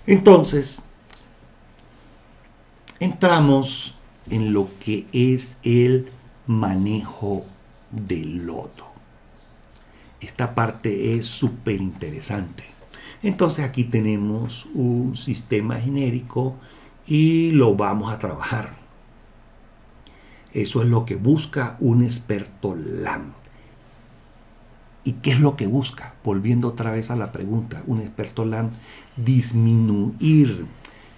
Entonces, entramos en lo que es el manejo del lodo. Esta parte es súper interesante. Entonces aquí tenemos un sistema genérico y lo vamos a trabajar. Eso es lo que busca un experto LAM. ¿Y qué es lo que busca? Volviendo otra vez a la pregunta, un experto LAM, disminuir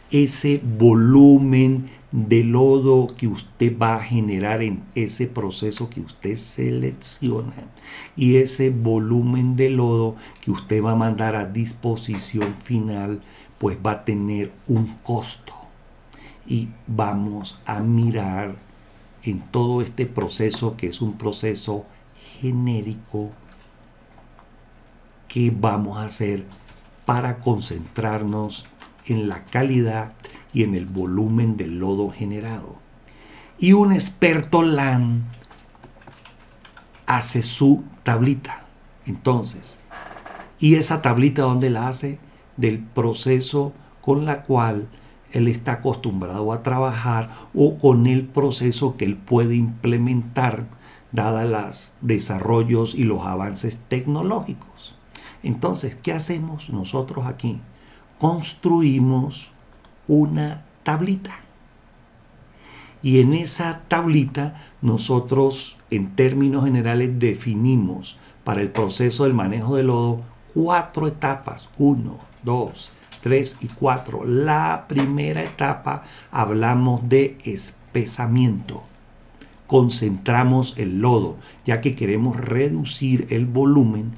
ese volumen de lodo que usted va a generar en ese proceso que usted selecciona y ese volumen de lodo que usted va a mandar a disposición final, pues va a tener un costo. Y vamos a mirar en todo este proceso, que es un proceso genérico, qué vamos a hacer para concentrarnos en la calidad y en el volumen del lodo generado. Y un experto LAM hace su tablita. Entonces, ¿y esa tablita dónde la hace? Del proceso con la cual él está acostumbrado a trabajar o con el proceso que él puede implementar dadas los desarrollos y los avances tecnológicos. Entonces, ¿qué hacemos nosotros aquí? Construimos una tablita. Y en esa tablita nosotros en términos generales definimos para el proceso del manejo de lodo 4 etapas. 1, 2, 3 y 4. La primera etapa hablamos de espesamiento. Concentramos el lodo, ya que queremos reducir el volumen.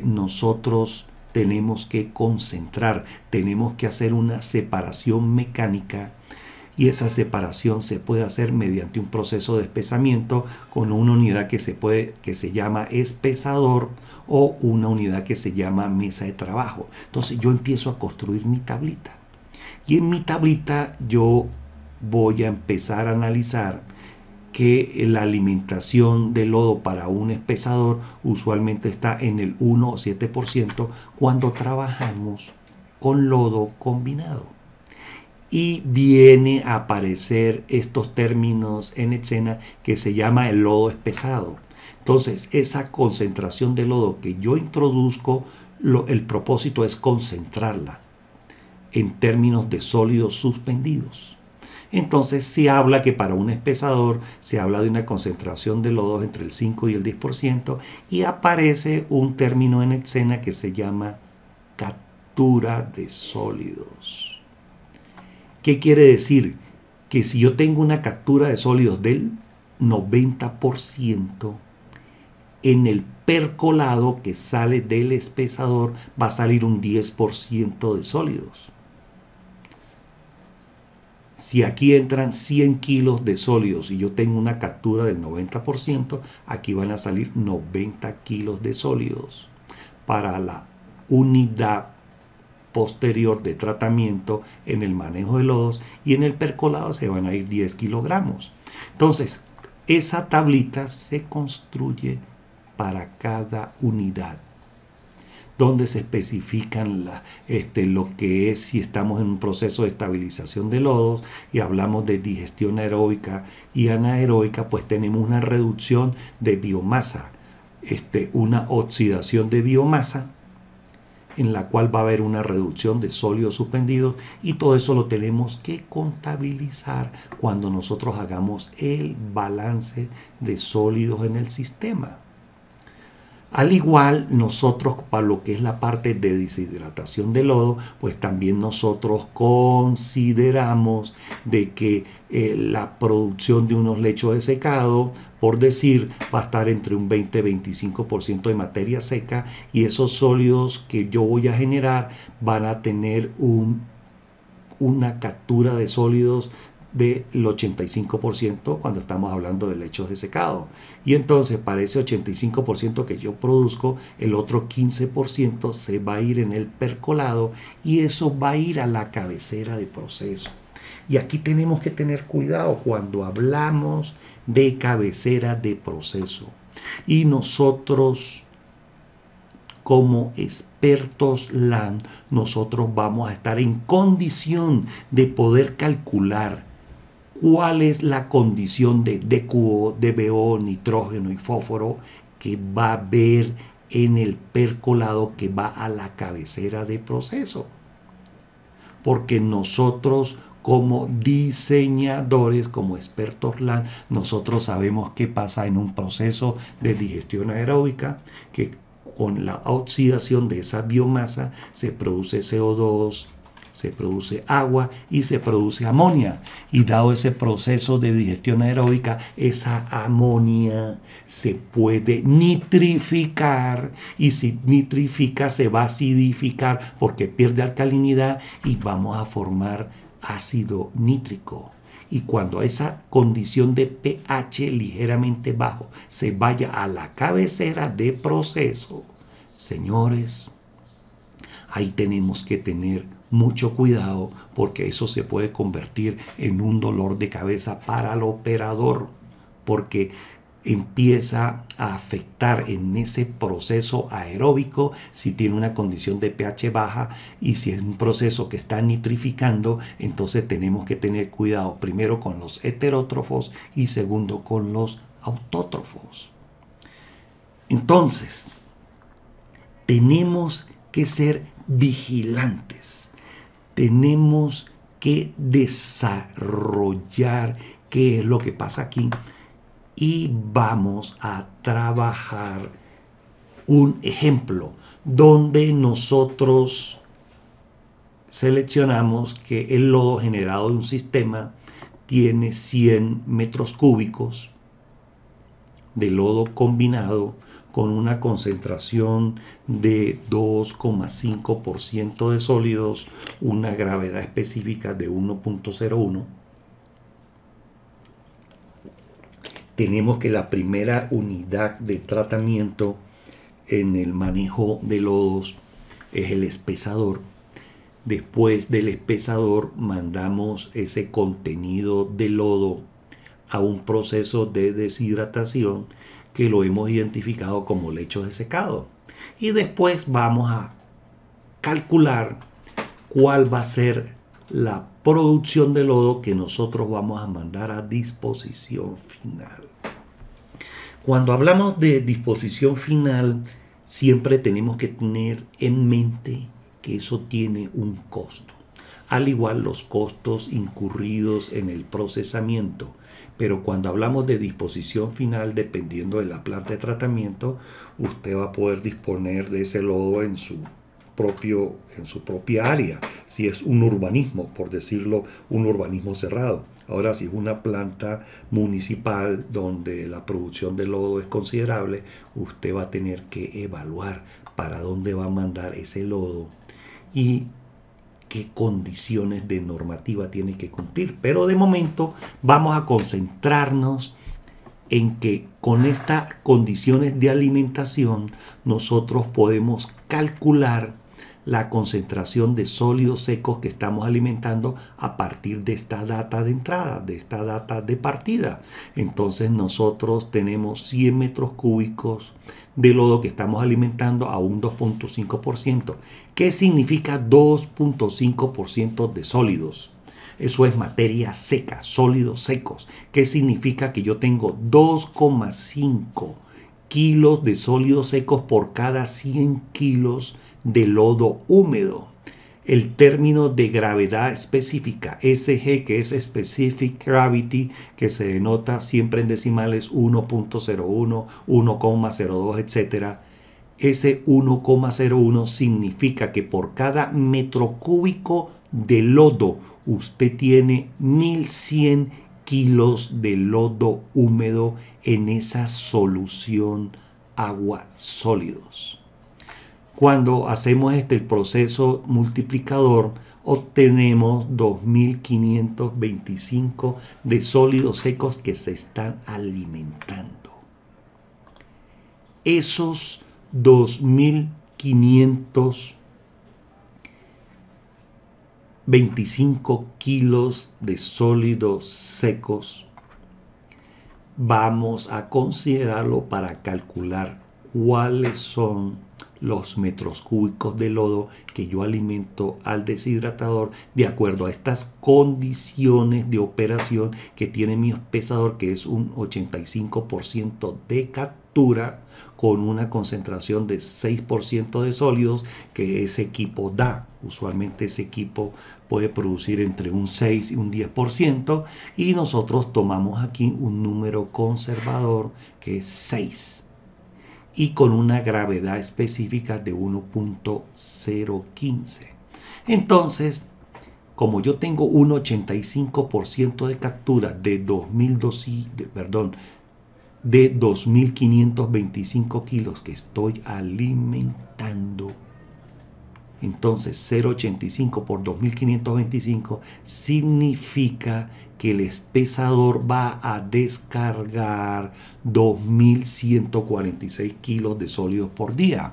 Nosotros tenemos que concentrar, tenemos que hacer una separación mecánica y esa separación se puede hacer mediante un proceso de espesamiento con una unidad que se llama espesador o una unidad que se llama mesa de trabajo. Entonces yo empiezo a construir mi tablita y en mi tablita yo voy a empezar a analizar que la alimentación de lodo para un espesador usualmente está en el 1 o 7% cuando trabajamos con lodo combinado. Y viene a aparecer estos términos en escena que se llama el lodo espesado. Entonces, esa concentración de lodo que yo introduzco, el propósito es concentrarla en términos de sólidos suspendidos. Entonces se habla que para un espesador se habla de una concentración de lodos entre el 5 y el 10% y aparece un término en escena que se llama captura de sólidos. ¿Qué quiere decir? Que si yo tengo una captura de sólidos del 90%, en el percolado que sale del espesador va a salir un 10% de sólidos. Si aquí entran 100 kilos de sólidos y yo tengo una captura del 90%, aquí van a salir 90 kilos de sólidos. Para la unidad posterior de tratamiento en el manejo de lodos y en el percolado se van a ir 10 kilogramos. Entonces, esa tablita se construye para cada unidad, donde se especifican lo que es si estamos en un proceso de estabilización de lodos y hablamos de digestión aeróbica y anaeróbica, pues tenemos una reducción de biomasa, una oxidación de biomasa, en la cual va a haber una reducción de sólidos suspendidos y todo eso lo tenemos que contabilizar cuando nosotros hagamos el balance de sólidos en el sistema. Al igual, nosotros para lo que es la parte de deshidratación de lodo, pues también nosotros consideramos de que la producción de unos lechos de secado, por decir, va a estar entre un 20-25% de materia seca y esos sólidos que yo voy a generar van a tener una captura de sólidos del 85% cuando estamos hablando de lechos de secado. Y entonces para ese 85% que yo produzco, el otro 15% se va a ir en el percolado y eso va a ir a la cabecera de proceso. Y aquí tenemos que tener cuidado cuando hablamos de cabecera de proceso. Y nosotros como expertos LAN, nosotros vamos a estar en condición de poder calcular cuál es la condición de DQO, DBO, nitrógeno y fósforo que va a haber en el percolado que va a la cabecera de proceso. Porque nosotros como diseñadores, como expertos LAN, nosotros sabemos qué pasa en un proceso de digestión aeróbica, que con la oxidación de esa biomasa se produce CO2, se produce agua y se produce amonia. Y dado ese proceso de digestión aeróbica, esa amonia se puede nitrificar, y si nitrifica se va a acidificar porque pierde alcalinidad y vamos a formar ácido nítrico. Y cuando esa condición de pH ligeramente bajo se vaya a la cabecera de proceso, señores, ahí tenemos que tener mucho cuidado, porque eso se puede convertir en un dolor de cabeza para el operador, porque empieza a afectar en ese proceso aeróbico si tiene una condición de pH baja, y si es un proceso que está nitrificando, entonces tenemos que tener cuidado primero con los heterótrofos y segundo con los autótrofos. Entonces, tenemos que ser vigilantes. Tenemos que desarrollar qué es lo que pasa aquí, y vamos a trabajar un ejemplo donde nosotros seleccionamos que el lodo generado de un sistema tiene 100 metros cúbicos de lodo combinado con una concentración de 2,5% de sólidos, una gravedad específica de 1.01. Tenemos que la primera unidad de tratamiento en el manejo de lodos es el espesador. Después del espesador mandamos ese contenido de lodo a un proceso de deshidratación que lo hemos identificado como lechos de secado. Y después vamos a calcular cuál va a ser la producción de lodo que nosotros vamos a mandar a disposición final. Cuando hablamos de disposición final, siempre tenemos que tener en mente que eso tiene un costo. Al igual los costos incurridos en el procesamiento. Pero cuando hablamos de disposición final, dependiendo de la planta de tratamiento, usted va a poder disponer de ese lodo en su propia área, si es un urbanismo, por decirlo, un urbanismo cerrado. Ahora, si es una planta municipal donde la producción de lodo es considerable, usted va a tener que evaluar para dónde va a mandar ese lodo y qué condiciones de normativa tiene que cumplir. Pero de momento vamos a concentrarnos en que con estas condiciones de alimentación nosotros podemos calcular la concentración de sólidos secos que estamos alimentando a partir de esta data de entrada, de esta data de partida. Entonces nosotros tenemos 100 metros cúbicos de lodo que estamos alimentando a un 2.5%. ¿Qué significa 2.5% de sólidos? Eso es materia seca, sólidos secos. ¿Qué significa? Que yo tengo 2,5 kilos de sólidos secos por cada 100 kilos de lodo húmedo. El término de gravedad específica, SG, que es Specific Gravity, que se denota siempre en decimales 1.01, 1,02, etc. Ese 1,01 significa que por cada metro cúbico de lodo usted tiene 1100 kilos de lodo húmedo en esa solución agua sólidos. Cuando hacemos el proceso multiplicador, obtenemos 2525 de sólidos secos que se están alimentando. Esos 2525 kilos de sólidos secos vamos a considerarlo para calcular cuáles son los metros cúbicos de lodo que yo alimento al deshidratador de acuerdo a estas condiciones de operación que tiene mi pesador, que es un 85% de captura con una concentración de 6% de sólidos que ese equipo da. Usualmente ese equipo puede producir entre un 6 y un 10% y nosotros tomamos aquí un número conservador que es 6 y con una gravedad específica de 1.015. Entonces, como yo tengo un 85% de captura de 2.525 kilos que estoy alimentando, entonces 0.85 por 2.525 significa que el pesador va a descargar 2.146 kilos de sólidos por día.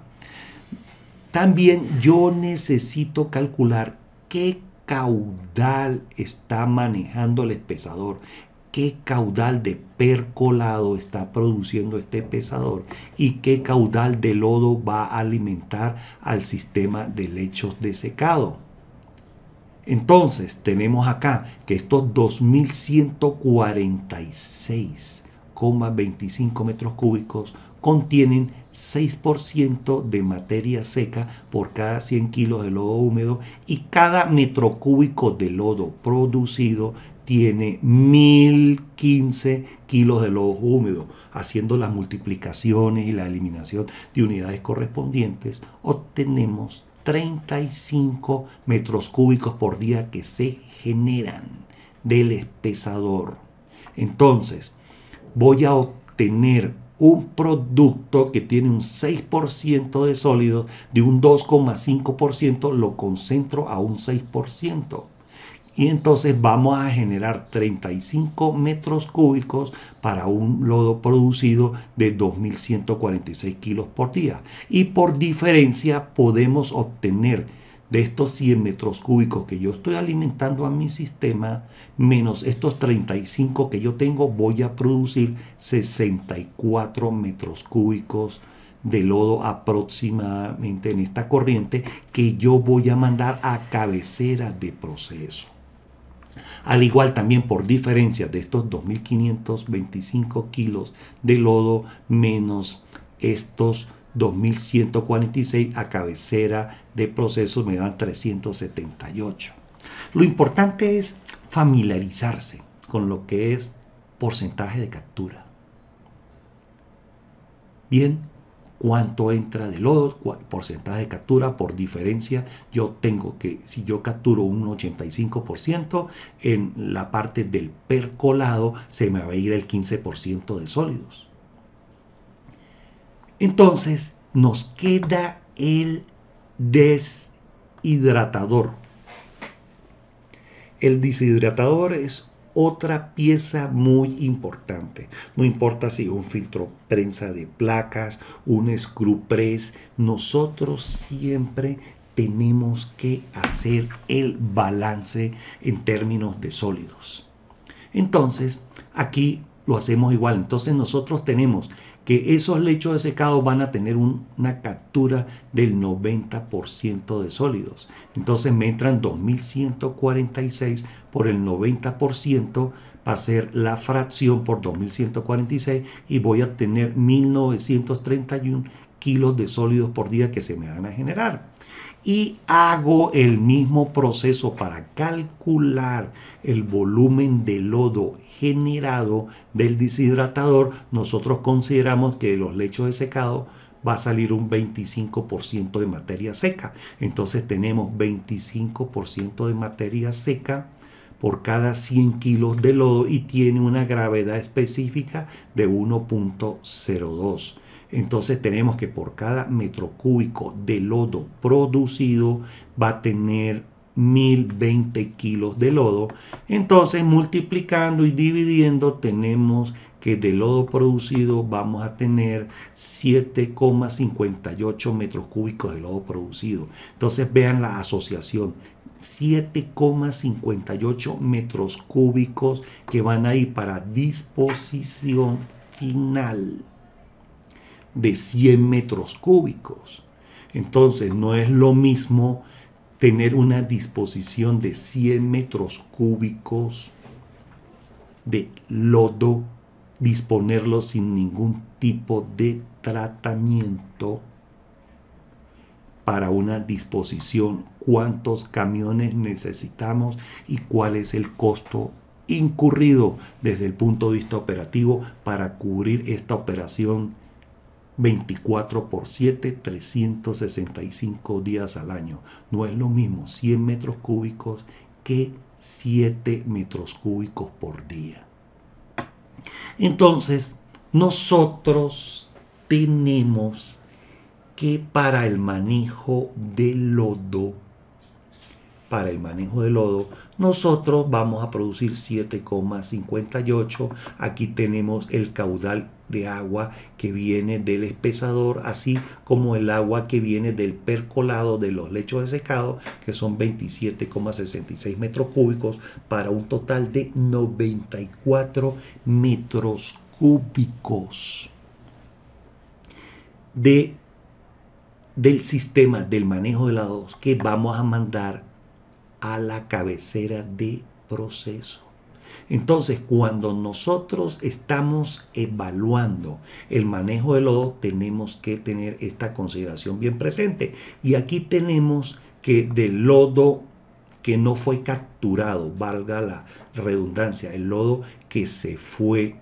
También yo necesito calcular qué caudal está manejando el pesador, qué caudal de percolado está produciendo este pesador y qué caudal de lodo va a alimentar al sistema de lechos de secado. Entonces tenemos acá que estos 2.146,25 metros cúbicos contienen 6% de materia seca por cada 100 kilos de lodo húmedo y cada metro cúbico de lodo producido tiene 1.015 kilos de lodo húmedo. Haciendo las multiplicaciones y la eliminación de unidades correspondientes, obtenemos 35 metros cúbicos por día que se generan del espesador. Entonces, voy a obtener un producto que tiene un 6% de sólidos, de un 2,5% lo concentro a un 6%. Y entonces vamos a generar 35 metros cúbicos para un lodo producido de 2.146 kilos por día. Y por diferencia podemos obtener de estos 100 metros cúbicos que yo estoy alimentando a mi sistema, menos estos 35 que yo tengo, voy a producir 64 metros cúbicos de lodo aproximadamente en esta corriente que yo voy a mandar a cabecera de proceso. Al igual también por diferencia de estos 2.525 kilos de lodo menos estos 2.146 a cabecera de proceso me dan 378. Lo importante es familiarizarse con lo que es porcentaje de captura. Bien, cuánto entra de lodo, porcentaje de captura por diferencia. Yo tengo que, si yo capturo un 85%, en la parte del percolado se me va a ir el 15% de sólidos. Entonces nos queda el deshidratador. El deshidratador es otra pieza muy importante. No importa si es un filtro prensa de placas, un screw press, nosotros siempre tenemos que hacer el balance en términos de sólidos. Entonces, aquí lo hacemos igual. Entonces nosotros tenemos que esos lechos de secado van a tener una captura del 90% de sólidos. Entonces me entran 2.146 por el 90%, va a ser la fracción por 2.146 y voy a obtener 1.931 kilos de sólidos por día que se me van a generar. Y hago el mismo proceso para calcular el volumen de lodo generado del deshidratador. Nosotros consideramos que de los lechos de secado va a salir un 25% de materia seca. Entonces tenemos 25% de materia seca por cada 100 kilos de lodo y tiene una gravedad específica de 1.02. Entonces tenemos que por cada metro cúbico de lodo producido va a tener 1.020 kilos de lodo. Entonces multiplicando y dividiendo tenemos que de lodo producido vamos a tener 7,58 metros cúbicos de lodo producido. Entonces vean la asociación. 7,58 metros cúbicos que van a ir para disposición final de 100 metros cúbicos. Entonces no es lo mismo tener una disposición de 100 metros cúbicos de lodo, disponerlo sin ningún tipo de tratamiento para una disposición, cuántos camiones necesitamos y cuál es el costo incurrido desde el punto de vista operativo para cubrir esta operación 24/7, 365 días al año. No es lo mismo 100 metros cúbicos que 7 metros cúbicos por día. Entonces, nosotros tenemos que para el manejo del lodo, nosotros vamos a producir 7,58. Aquí tenemos el caudal de agua que viene del espesador, así como el agua que viene del percolado de los lechos de secado, que son 27,66 metros cúbicos, para un total de 94 metros cúbicos del sistema del manejo de lodos que vamos a mandar a la cabecera de proceso. Entonces, cuando nosotros estamos evaluando el manejo de lodo, tenemos que tener esta consideración bien presente. Y aquí tenemos que del lodo que no fue capturado, valga la redundancia, el lodo que se fue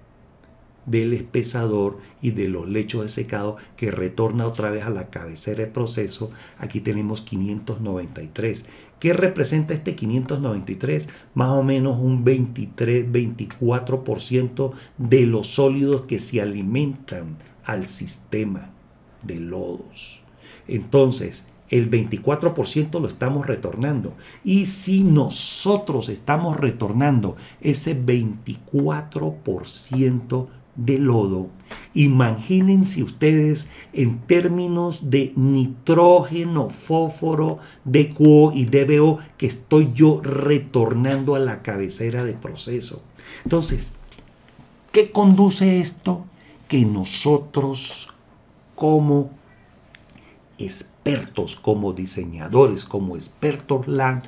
del espesador y de los lechos de secado, que retorna otra vez a la cabecera de proceso, aquí tenemos 593. ¿Qué representa este 593? Más o menos un 23-24% de los sólidos que se alimentan al sistema de lodos. Entonces, el 24% lo estamos retornando. Y si nosotros estamos retornando ese 24% de lodo, imagínense ustedes en términos de nitrógeno, fósforo, DQO y DBO que estoy yo retornando a la cabecera de proceso. Entonces, ¿qué conduce esto? Que nosotros como expertos, como diseñadores, como expertos LAN,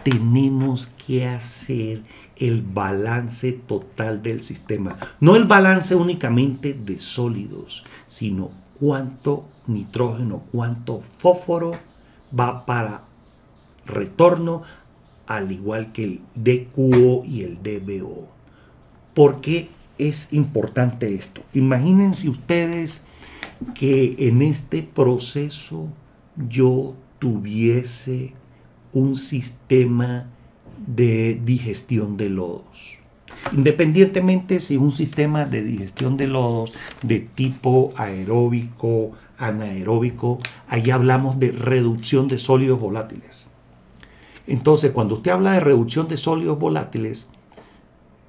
tenemos que hacer el balance total del sistema. No el balance únicamente de sólidos, sino cuánto nitrógeno, cuánto fósforo va para retorno, al igual que el DQO y el DBO. ¿Por qué es importante esto? Imagínense ustedes que en este proceso yo tuviese un sistema de digestión de lodos. Independientemente si es un sistema de digestión de lodos de tipo aeróbico, anaeróbico, ahí hablamos de reducción de sólidos volátiles. Entonces, cuando usted habla de reducción de sólidos volátiles,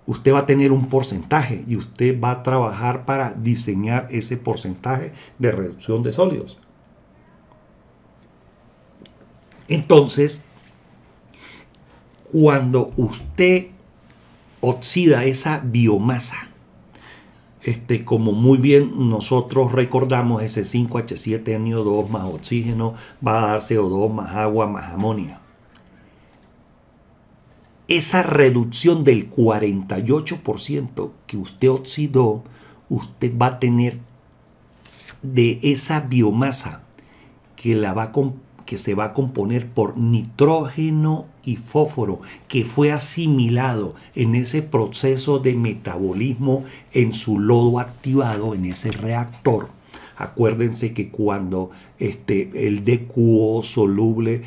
usted va a tener un porcentaje y usted va a trabajar para diseñar ese porcentaje de reducción de sólidos. Entonces, cuando usted oxida esa biomasa, como muy bien nosotros recordamos, ese 5H7NO2 más oxígeno va a dar CO2 más agua más amonio. Esa reducción del 48% que usted oxidó, usted va a tener de esa biomasa que se va a componer por nitrógeno y fósforo, que fue asimilado en ese proceso de metabolismo en su lodo activado, en ese reactor. Acuérdense que cuando el DQO soluble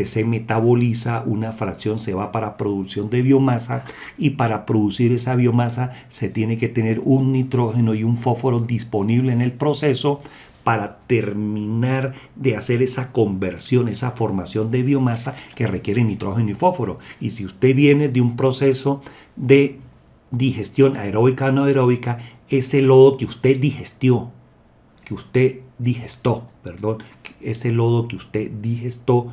se metaboliza, una fracción se va para producción de biomasa, y para producir esa biomasa se tiene que tener un nitrógeno y un fósforo disponible en el proceso para terminar de hacer esa conversión, esa formación de biomasa que requiere nitrógeno y fósforo. Y si usted viene de un proceso de digestión aeróbica o anaeróbica, ese lodo que usted digestó, ese lodo que usted digestó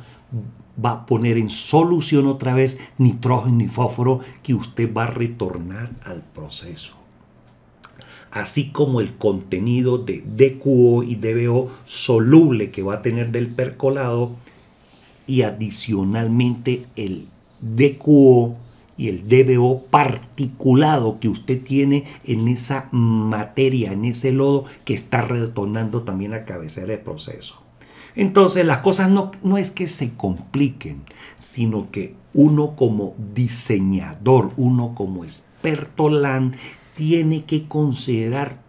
va a poner en solución otra vez nitrógeno y fósforo que usted va a retornar al proceso. así como el contenido de DQO y DBO soluble que va a tener del percolado, y adicionalmente el DQO y el DBO particulado que usted tiene en esa materia, en ese lodo que está retornando también a cabecera de proceso. Entonces las cosas no es que se compliquen, sino que uno como diseñador, uno como experto LAN, tiene que considerar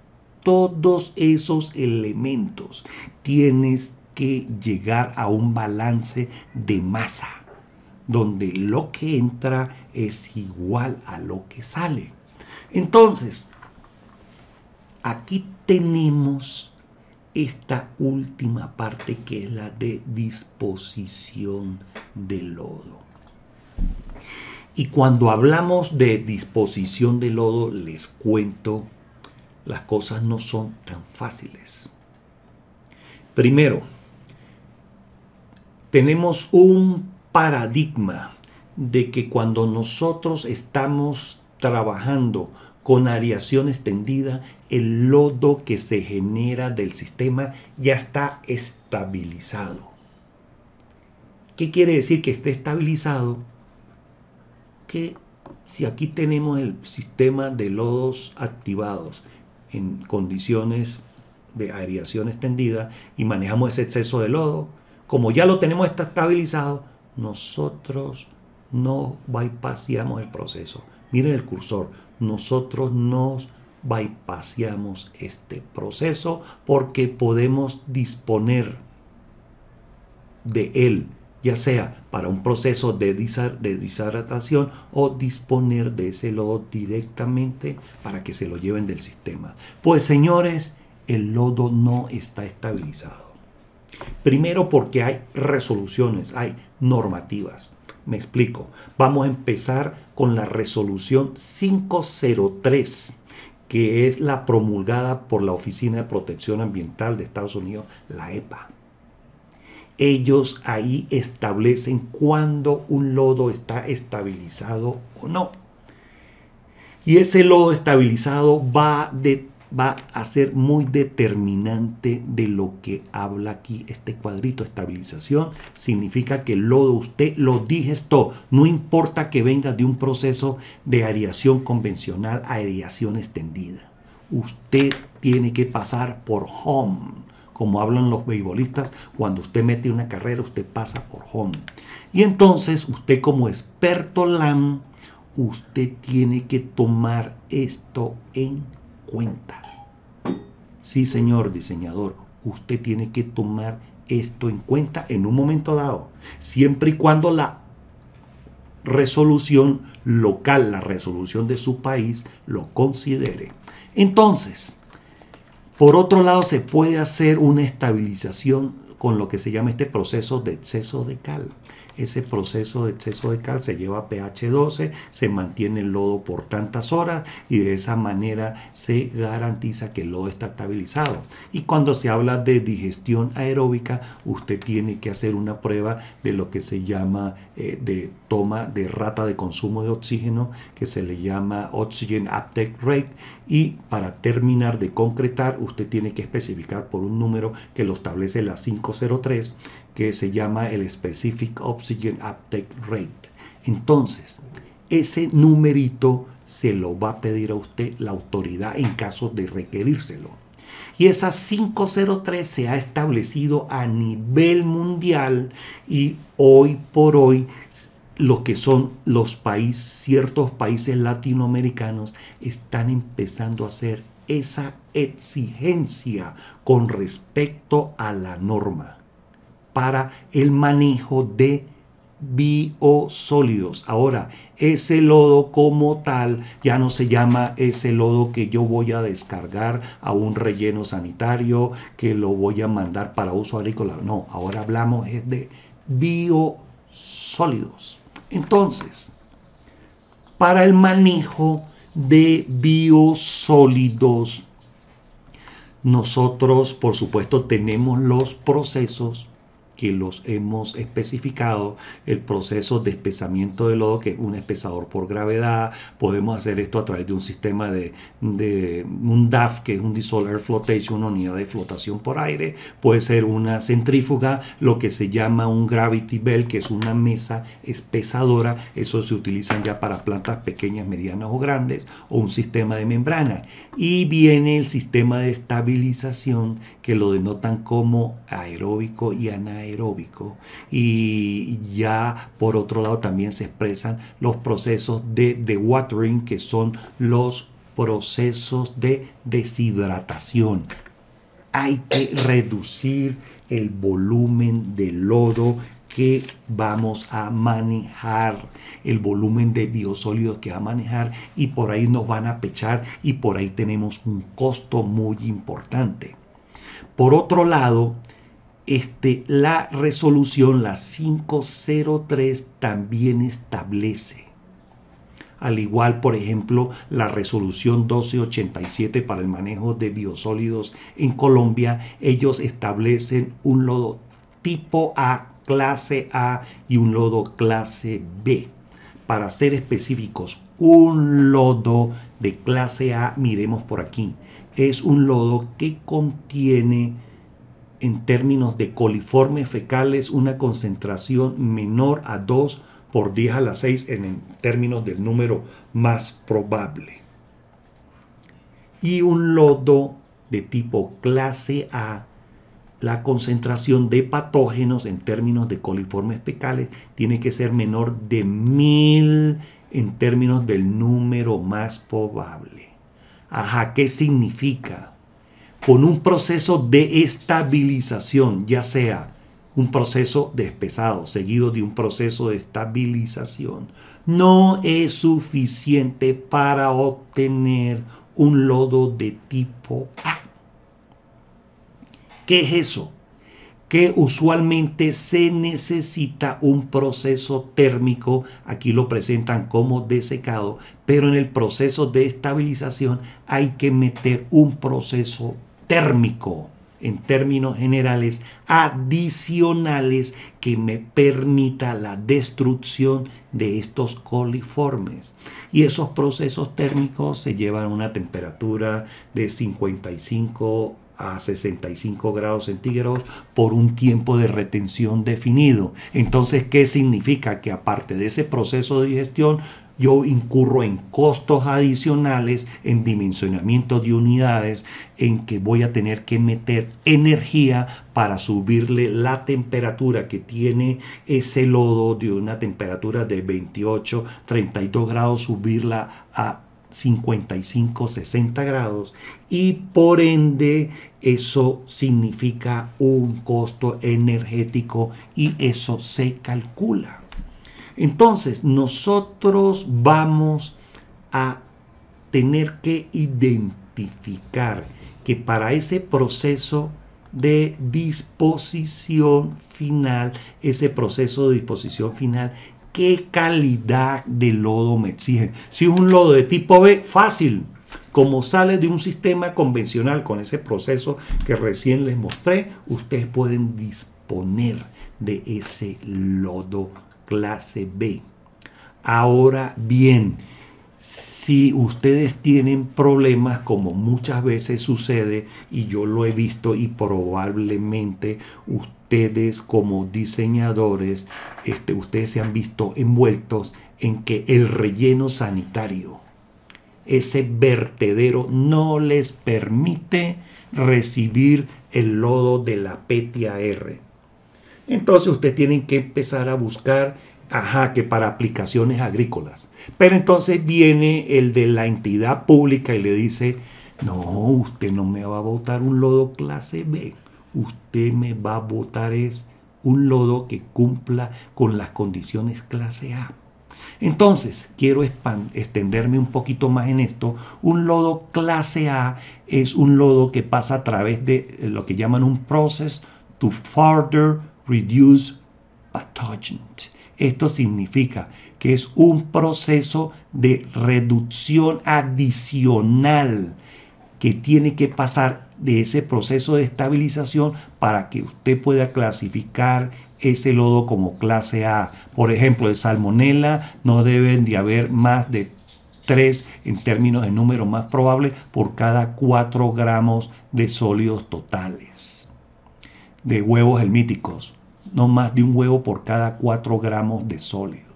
todos esos elementos. Tienes que llegar a un balance de masa, donde lo que entra es igual a lo que sale. Entonces, aquí tenemos esta última parte, que es la de disposición del lodo. Y cuando hablamos de disposición del lodo, les cuento, las cosas no son tan fáciles. Primero, tenemos un paradigma de que cuando nosotros estamos trabajando con aireación extendida, el lodo que se genera del sistema ya está estabilizado. ¿Qué quiere decir que esté estabilizado? Que si aquí tenemos el sistema de lodos activados en condiciones de aireación extendida y manejamos ese exceso de lodo, como ya lo tenemos estabilizado, nosotros no bypassamos el proceso. Miren el cursor, nosotros nos bypassamos este proceso porque podemos disponer de él, ya sea para un proceso de deshidratación o disponer de ese lodo directamente para que se lo lleven del sistema. Pues señores, el lodo no está estabilizado. Primero porque hay resoluciones, hay normativas. Me explico. Vamos a empezar con la resolución 503, que es la promulgada por la Oficina de Protección Ambiental de Estados Unidos, la EPA. Ellos ahí establecen cuándo un lodo está estabilizado o no. Y ese lodo estabilizado va a ser muy determinante de lo que habla aquí este cuadrito. Estabilización significa que el lodo usted lo digestó. No importa que venga de un proceso de aireación convencional a aireación extendida. Usted tiene que pasar por home. Como hablan los beisbolistas, cuando usted mete una carrera, usted pasa por home. Y entonces, usted como experto LAN, usted tiene que tomar esto en cuenta. Sí, señor diseñador, usted tiene que tomar esto en cuenta en un momento dado, siempre y cuando la resolución local, la resolución de su país, lo considere. Entonces, por otro lado, se puede hacer una estabilización con lo que se llama este proceso de exceso de cal. Ese proceso de exceso de cal se lleva a pH 12, se mantiene el lodo por tantas horas y de esa manera se garantiza que el lodo está estabilizado. Y cuando se habla de digestión aeróbica, usted tiene que hacer una prueba de lo que se llama de toma de rata de consumo de oxígeno, que se le llama Oxygen Uptake Rate. Y para terminar de concretar, usted tiene que especificar por un número que lo establece la 503, que se llama el Specific Oxygen Uptake Rate. Entonces, ese numerito se lo va a pedir a usted la autoridad en caso de requerírselo. Y esa 503 se ha establecido a nivel mundial y hoy por hoy lo que son los países, ciertos países latinoamericanos están empezando a hacer esa exigencia con respecto a la norma para el manejo de biosólidos. Ahora, ese lodo como tal ya no se llama ese lodo que yo voy a descargar a un relleno sanitario, que lo voy a mandar para uso agrícola. No, ahora hablamos de biosólidos. Entonces, para el manejo de biosólidos, nosotros, por supuesto, tenemos los procesos que los hemos especificado, el proceso de espesamiento de lodo, que es un espesador por gravedad. Podemos hacer esto a través de un sistema de un DAF, que es un Dissolved Air Flotation, una unidad de flotación por aire. Puede ser una centrífuga, lo que se llama un Gravity Bell, que es una mesa espesadora. Eso se utilizan ya para plantas pequeñas, medianas o grandes, o un sistema de membrana. Y viene el sistema de estabilización, que lo denotan como aeróbico y anaeróbico. Y ya por otro lado también se expresan los procesos de dewatering, que son los procesos de deshidratación. Hay que reducir el volumen de lodo que vamos a manejar, el volumen de biosólidos que va a manejar, y por ahí nos van a pechar, y por ahí tenemos un costo muy importante. Por otro lado, la resolución, la 503, también establece, al igual, por ejemplo, la resolución 1287 para el manejo de biosólidos en Colombia, ellos establecen un lodo tipo A, clase A, y un lodo clase B. Para ser específicos, un lodo de clase A, miremos por aquí, es un lodo que contiene, en términos de coliformes fecales, una concentración menor a 2 por 10 a la 6 en términos del número más probable. Y un lodo de tipo clase A, la concentración de patógenos en términos de coliformes fecales tiene que ser menor de 1000 en términos del número más probable. Ajá, ¿qué significa? Con un proceso de estabilización, ya sea un proceso de espesado seguido de un proceso de estabilización, no es suficiente para obtener un lodo de tipo A. ¿Qué es eso? Que usualmente se necesita un proceso térmico, aquí lo presentan como desecado, pero en el proceso de estabilización hay que meter un proceso térmico, en términos generales, adicionales, que me permita la destrucción de estos coliformes. Y esos procesos térmicos se llevan a una temperatura de 55 a 65 grados centígrados por un tiempo de retención definido. Entonces, ¿qué significa? Que aparte de ese proceso de digestión, yo incurro en costos adicionales, en dimensionamiento de unidades, en que voy a tener que meter energía para subirle la temperatura que tiene ese lodo, de una temperatura de 28, 32 grados, subirla a 55, 60 grados, y por ende eso significa un costo energético, y eso se calcula. Entonces nosotros vamos a tener que identificar que para ese proceso de disposición final, ¿qué calidad de lodo me exigen? Si es un lodo de tipo B, fácil. Como sale de un sistema convencional con ese proceso que recién les mostré, ustedes pueden disponer de ese lodo clase B. Ahora bien, si ustedes tienen problemas, como muchas veces sucede, y yo lo he visto, y probablemente ustedes como diseñadores, ustedes se han visto envueltos en que el relleno sanitario, ese vertedero, no les permite recibir el lodo de la PETIA-R. Entonces ustedes tienen que empezar a buscar, que para aplicaciones agrícolas. Pero entonces viene el de la entidad pública y le dice, no, usted no me va a botar un lodo clase B, usted me va a botar un lodo que cumpla con las condiciones clase A. Entonces, quiero extenderme un poquito más en esto. Un lodo clase A es un lodo que pasa a través de lo que llaman un process to further reduce pathogen. Esto significa que es un proceso de reducción adicional que tiene que pasar de ese proceso de estabilización para que usted pueda clasificar ese lodo como clase A. Por ejemplo, de salmonela no deben de haber más de 3 en términos de número más probable por cada 4 gramos de sólidos totales. De huevos helmínticos, no más de un huevo por cada 4 gramos de sólidos.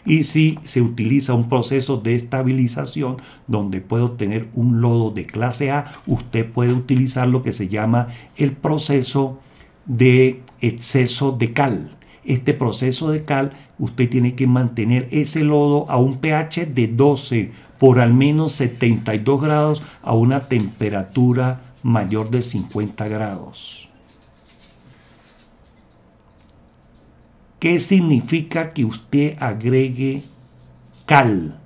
Y si se utiliza un proceso de estabilización donde puede obtener un lodo de clase A, usted puede utilizar lo que se llama el proceso de exceso de cal. Este proceso de cal, usted tiene que mantener ese lodo a un pH de 12 por al menos 72 grados a una temperatura mayor de 50 grados. ¿Qué significa que usted agregue cal?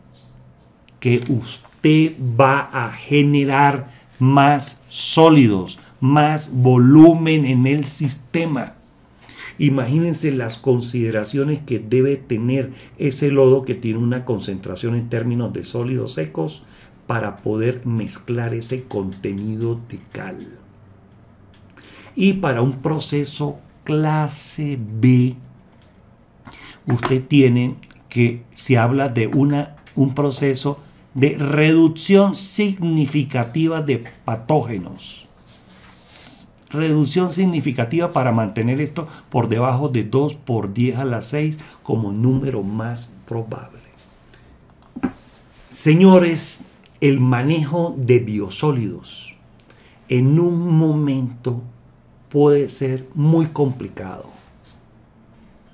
Que usted va a generar más sólidos, más volumen en el sistema. Imagínense las consideraciones que debe tener ese lodo que tiene una concentración en términos de sólidos secos para poder mezclar ese contenido de cal. Y para un proceso clase B, usted tiene que, se habla de un proceso de reducción significativa de patógenos. Reducción significativa para mantener esto por debajo de 2 por 10 a la 6 como número más probable. Señores, el manejo de biosólidos en un momento puede ser muy complicado.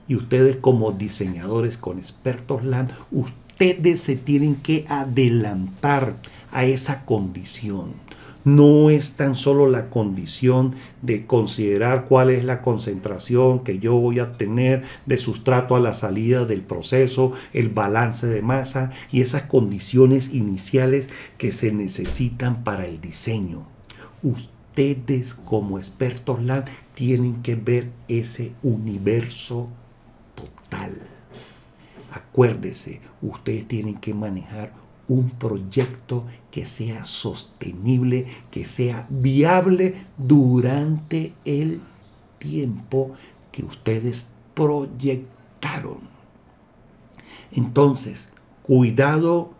Y ustedes como diseñadores con expertos LAN, ustedes se tienen que adelantar a esa condición. No es tan solo la condición de considerar cuál es la concentración que yo voy a tener de sustrato a la salida del proceso, el balance de masa y esas condiciones iniciales que se necesitan para el diseño. Ustedes como expertos LAN tienen que ver ese universo total. Acuérdese, ustedes tienen que manejar un proyecto que sea sostenible, que sea viable durante el tiempo que ustedes proyectaron. Entonces, cuidado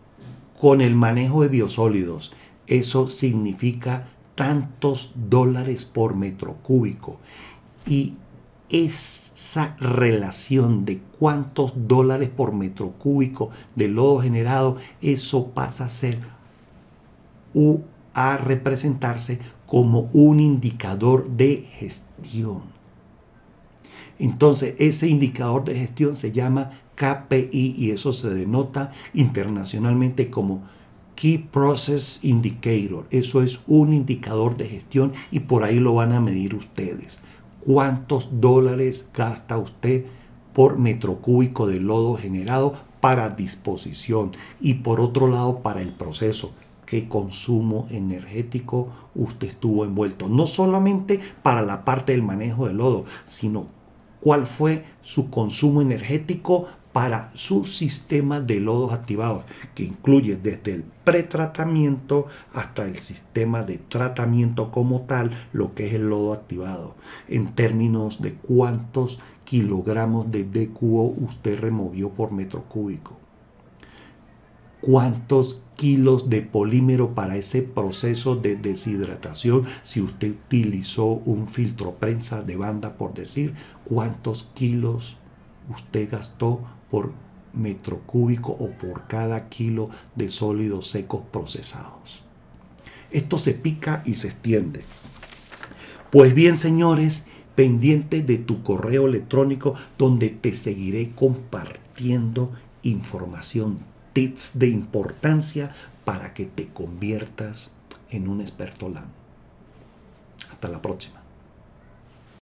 con el manejo de biosólidos. Eso significa tantos dólares por metro cúbico. Y esa relación de cuántos dólares por metro cúbico de lodo generado, eso pasa a ser a representarse como un indicador de gestión. Entonces, ese indicador de gestión se llama KPI y eso se denota internacionalmente como Key Process Indicator. Eso es un indicador de gestión y por ahí lo van a medir ustedes. ¿Cuántos dólares gasta usted por metro cúbico de lodo generado para disposición? Y por otro lado, para el proceso, ¿qué consumo energético usted estuvo envuelto? No solamente para la parte del manejo del lodo, sino cuál fue su consumo energético para su sistema de lodos activados, que incluye desde el pretratamiento hasta el sistema de tratamiento como tal, lo que es el lodo activado, en términos de cuántos kilogramos de DQO usted removió por metro cúbico, cuántos kilos de polímero para ese proceso de deshidratación, si usted utilizó un filtro prensa de banda, por decir, cuántos kilos usted gastó por metro cúbico o por cada kilo de sólidos secos procesados. Esto se pica y se extiende. Pues bien, señores, pendiente de tu correo electrónico donde te seguiré compartiendo información, tips de importancia para que te conviertas en un experto LAN. Hasta la próxima.